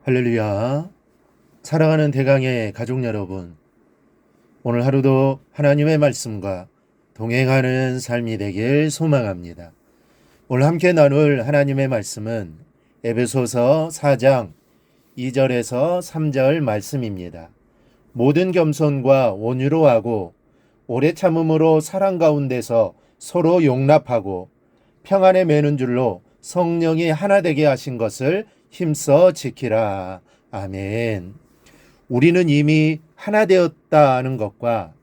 할렐루야. 사랑하는 대강의 가족 여러분, 오늘 하루도 하나님의 말씀과 동행하는 삶이 되길 소망합니다. 오늘 함께 나눌 하나님의 말씀은 에베소서 4장 2절에서 3절 말씀입니다. 모든 겸손과 온유로 하고 오래 참음으로 사랑 가운데서 서로 용납하고 평안에 매는 줄로 성령이 하나 되게 하신 것을 힘써 지키라. 아멘. 우리는 이미 하나 되었다는 것과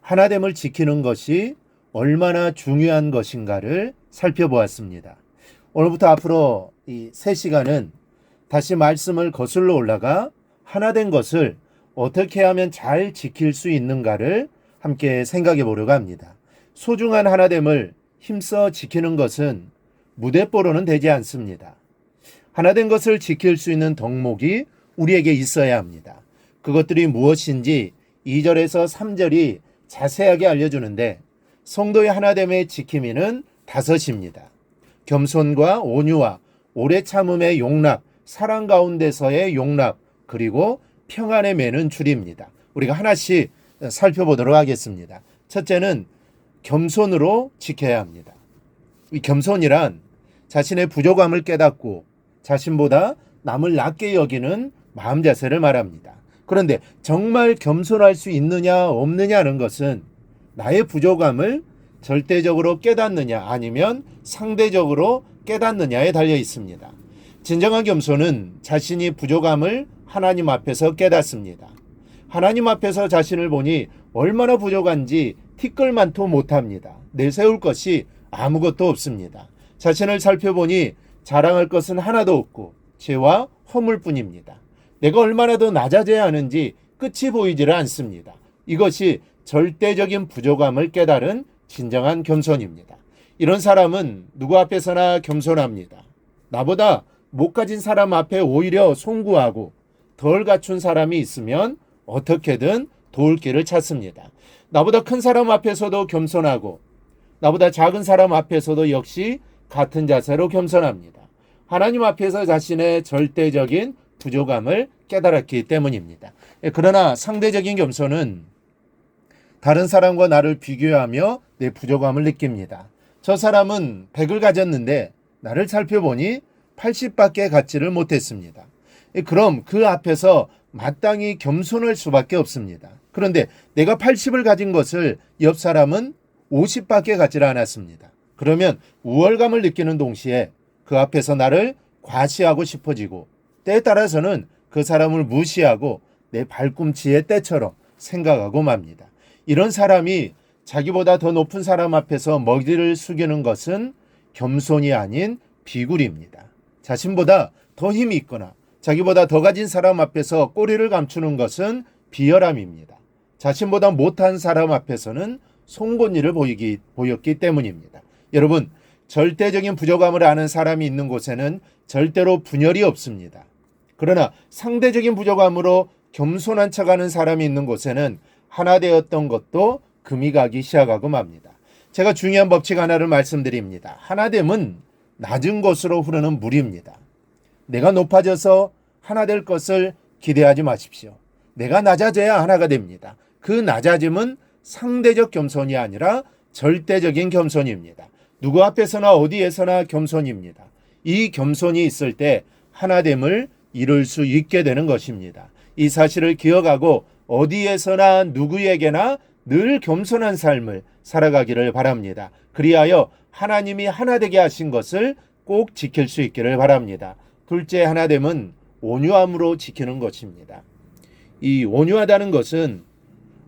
하나됨을 지키는 것이 얼마나 중요한 것인가를 살펴보았습니다. 오늘부터 앞으로 이 3시간은 다시 말씀을 거슬러 올라가 하나된 것을 어떻게 하면 잘 지킬 수 있는가를 함께 생각해 보려고 합니다. 소중한 하나됨을 힘써 지키는 것은 무대뽀로는 되지 않습니다. 하나된 것을 지킬 수 있는 덕목이 우리에게 있어야 합니다. 그것들이 무엇인지 2절에서 3절이 자세하게 알려주는데 성도의 하나됨의 지킴이는 5입니다. 겸손과 온유와 오래 참음의 용납, 사랑 가운데서의 용납, 그리고 평안에 매는 줄입니다. 우리가 하나씩 살펴보도록 하겠습니다. 첫째는 겸손으로 지켜야 합니다. 이 겸손이란 자신의 부족함을 깨닫고 자신보다 남을 낮게 여기는 마음 자세를 말합니다. 그런데 정말 겸손할 수 있느냐 없느냐는 것은 나의 부족함을 절대적으로 깨닫느냐 아니면 상대적으로 깨닫느냐에 달려 있습니다. 진정한 겸손은 자신이 부족함을 하나님 앞에서 깨닫습니다. 하나님 앞에서 자신을 보니 얼마나 부족한지 티끌만도 못합니다. 내세울 것이 아무것도 없습니다. 자신을 살펴보니 자랑할 것은 하나도 없고 죄와 허물뿐입니다. 내가 얼마나 더 낮아져야 하는지 끝이 보이지를 않습니다. 이것이 절대적인 부족함을 깨달은 진정한 겸손입니다. 이런 사람은 누구 앞에서나 겸손합니다. 나보다 못 가진 사람 앞에 오히려 송구하고 덜 갖춘 사람이 있으면 어떻게든 도울 길을 찾습니다. 나보다 큰 사람 앞에서도 겸손하고 나보다 작은 사람 앞에서도 역시 같은 자세로 겸손합니다. 하나님 앞에서 자신의 절대적인 부족함을 깨달았기 때문입니다. 그러나 상대적인 겸손은 다른 사람과 나를 비교하며 내 부족함을 느낍니다. 저 사람은 100을 가졌는데 나를 살펴보니 80밖에 갖지를 못했습니다. 그럼 그 앞에서 마땅히 겸손할 수밖에 없습니다. 그런데 내가 80을 가진 것을 옆 사람은 50밖에 갖지를 않았습니다. 그러면 우월감을 느끼는 동시에 그 앞에서 나를 과시하고 싶어지고 때에 따라서는 그 사람을 무시하고 내 발꿈치의 때처럼 생각하고 맙니다. 이런 사람이 자기보다 더 높은 사람 앞에서 머리를 숙이는 것은 겸손이 아닌 비굴입니다. 자신보다 더 힘이 있거나 자기보다 더 가진 사람 앞에서 꼬리를 감추는 것은 비열함입니다. 자신보다 못한 사람 앞에서는 송곳니를 보였기 때문입니다. 여러분, 절대적인 부족함을 아는 사람이 있는 곳에는 절대로 분열이 없습니다. 그러나 상대적인 부족함으로 겸손한 척하는 사람이 있는 곳에는 하나 되었던 것도 금이 가기 시작하고 맙니다. 제가 중요한 법칙 하나를 말씀드립니다. 하나됨은 낮은 곳으로 흐르는 물입니다. 내가 높아져서 하나 될 것을 기대하지 마십시오. 내가 낮아져야 하나가 됩니다. 그 낮아짐은 상대적 겸손이 아니라 절대적인 겸손입니다. 누구 앞에서나 어디에서나 겸손입니다. 이 겸손이 있을 때 하나됨을 이룰 수 있게 되는 것입니다. 이 사실을 기억하고 어디에서나 누구에게나 늘 겸손한 삶을 살아가기를 바랍니다. 그리하여 하나님이 하나 되게 하신 것을 꼭 지킬 수 있기를 바랍니다. 둘째 하나됨은 온유함으로 지키는 것입니다. 이 온유하다는 것은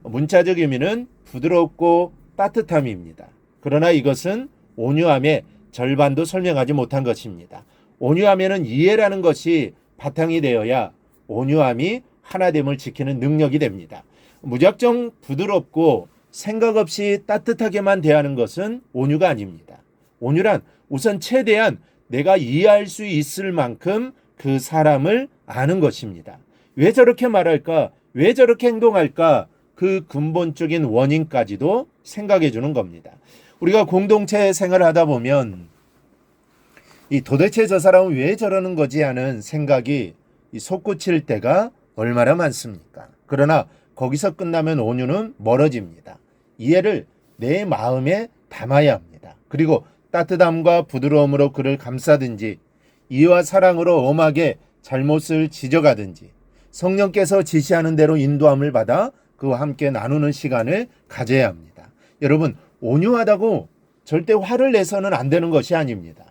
문자적 의미는 부드럽고 따뜻함입니다. 그러나 이것은 온유함의 절반도 설명하지 못한 것입니다. 온유함에는 이해라는 것이 바탕이 되어야 온유함이 하나됨을 지키는 능력이 됩니다. 무작정 부드럽고 생각 없이 따뜻하게만 대하는 것은 온유가 아닙니다. 온유란 우선 최대한 내가 이해할 수 있을 만큼 그 사람을 아는 것입니다. 왜 저렇게 말할까? 왜 저렇게 행동할까? 그 근본적인 원인까지도 생각해 주는 겁니다. 우리가 공동체 생활을 하다 보면 이 도대체 저 사람은 왜 저러는 거지 하는 생각이 이 솟구칠 때가 얼마나 많습니까? 그러나 거기서 끝나면 온유는 멀어집니다. 이해를 내 마음에 담아야 합니다. 그리고 따뜻함과 부드러움으로 그를 감싸든지 이해와 사랑으로 엄하게 잘못을 지적하든지 성령께서 지시하는 대로 인도함을 받아 그와 함께 나누는 시간을 가져야 합니다. 여러분, 온유하다고 절대 화를 내서는 안 되는 것이 아닙니다.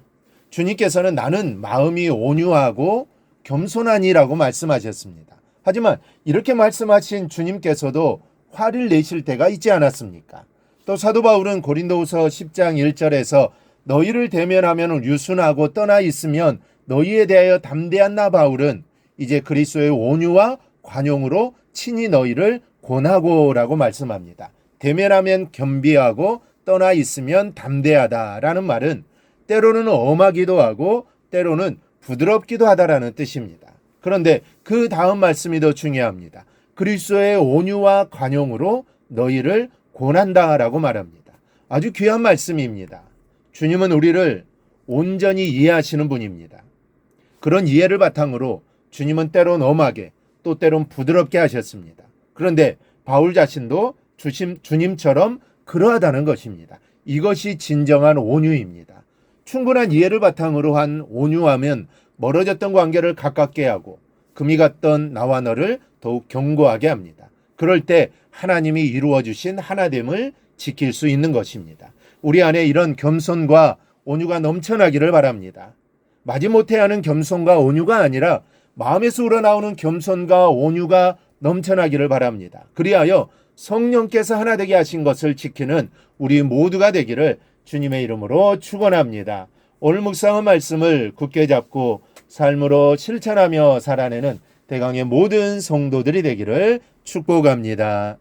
주님께서는 나는 마음이 온유하고 겸손하니라고 말씀하셨습니다. 하지만 이렇게 말씀하신 주님께서도 화를 내실 때가 있지 않았습니까? 또 사도 바울은 고린도후서 10장 1절에서 너희를 대면하면 유순하고 떠나 있으면 너희에 대하여 담대한 나 바울은 이제 그리스도의 온유와 관용으로 친히 너희를 권하고라고 말씀합니다. 대면하면 겸비하고 떠나 있으면 담대하다라는 말은 때로는 엄하기도 하고 때로는 부드럽기도 하다라는 뜻입니다. 그런데 그 다음 말씀이 더 중요합니다. 그리스도의 온유와 관용으로 너희를 권한다라고 말합니다. 아주 귀한 말씀입니다. 주님은 우리를 온전히 이해하시는 분입니다. 그런 이해를 바탕으로 주님은 때론 엄하게 또 때론 부드럽게 하셨습니다. 그런데 바울 자신도 주님처럼 그러하다는 것입니다. 이것이 진정한 온유입니다. 충분한 이해를 바탕으로 한 온유하면 멀어졌던 관계를 가깝게 하고 금이 갔던 나와 너를 더욱 견고하게 합니다. 그럴 때 하나님이 이루어 주신 하나됨을 지킬 수 있는 것입니다. 우리 안에 이런 겸손과 온유가 넘쳐나기를 바랍니다. 마지못해 하는 겸손과 온유가 아니라 마음에서 우러나오는 겸손과 온유가 넘쳐나기를 바랍니다. 그리하여 성령께서 하나 되게 하신 것을 지키는 우리 모두가 되기를 주님의 이름으로 축원합니다. 오늘 묵상한 말씀을 굳게 잡고 삶으로 실천하며 살아내는 대강의 모든 성도들이 되기를 축복합니다.